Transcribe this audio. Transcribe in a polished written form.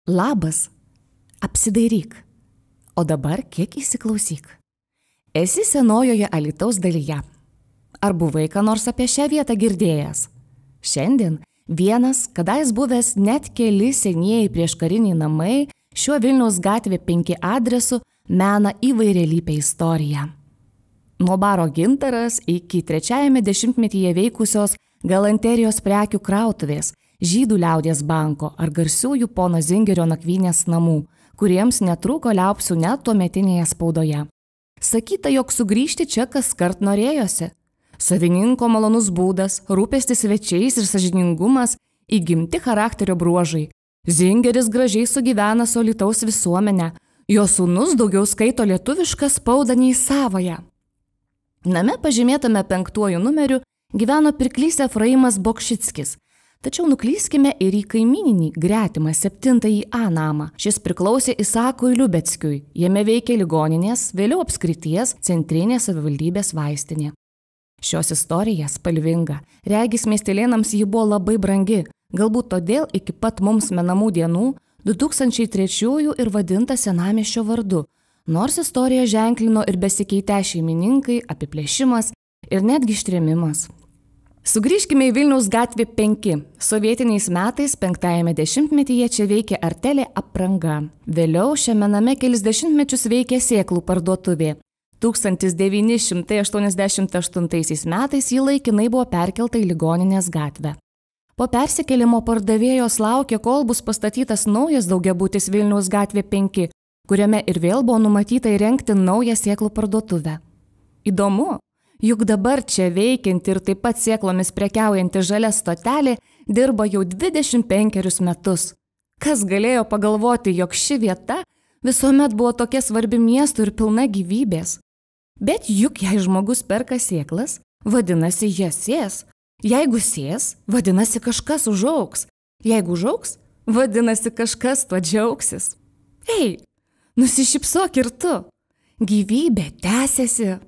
Labas, apsidairyk, o dabar kiek įsiklausyk. Esi senojoje Alytaus dalyje. Ar buvai ką nors apie šią vietą girdėjęs? Šiandien vienas, kadais buvęs net keli senieji prieškariniai namai, šiuo Vilniaus gatvė 5 adresu mena įvairialypę istoriją. Nuo baro Gintaras iki 3-ame dešimtmetyje veikusios galanterijos prekių krautuvės, Žydų liaudies banko ar garsiųjų pono Zingerio nakvynės namų, kuriems netrūko liaupsių net tuometinėje spaudoje. Sakyta, jog sugrįžti čia kaskart norėjosi. Savininko malonus būdas, rūpestis svečiais ir sąžiningumas – įgimti charakterio bruožai. Zingeris gražiai sugyvena su Alytaus visuomenė, jo sūnus daugiau skaito lietuvišką spaudą nei savąją. Name pažymėtame 5 numeriu gyveno pirklys Efraimas Bokšickis, tačiau nuklyskime ir į kaimyninį gretimą 7 A namą. Šis priklausė Isakui Liubeckiui, jame veikė ligoninės, vėliau apskrities centrinės savivaldybės vaistinė. Šios istorija spalvinga, regis miestelėnams ji buvo labai brangi, galbūt todėl iki pat mums menamų dienų 2003 ir vadinta senamiesčio vardu, nors istoriją ženklino ir besikeitę šeimininkai, apiplėšimas ir netgi ištrėmimas. Sugrįžkime į Vilniaus gatvę 5. Sovietiniais metais 5-ame dešimtmetyje čia veikė Artelė apranga. Vėliau šiame name kelis dešimtmečius veikė sėklų parduotuvė. 1988 metais ji laikinai buvo perkelta į Ligoninės gatvę. Po persikėlimo pardavėjos laukė, kol bus pastatytas naujas daugiabutis Vilniaus gatvė 5, kuriame ir vėl buvo numatyta įrengti naują sėklų parduotuvę. Įdomu. Juk dabar čia veikianti ir taip pat sėklomis prekiaujanti žalia stotelė dirba jau 25 metus. Kas galėjo pagalvoti, jog ši vieta visuomet buvo tokia svarbi miestui ir pilna gyvybės? Bet juk jei žmogus perka sėklas, vadinasi jas sės. Jeigu sės, vadinasi kažkas užaugs. Jeigu užaugs, vadinasi kažkas tuo džiaugsis. Ei, nusišypsok ir tu. Gyvybė tęsiasi.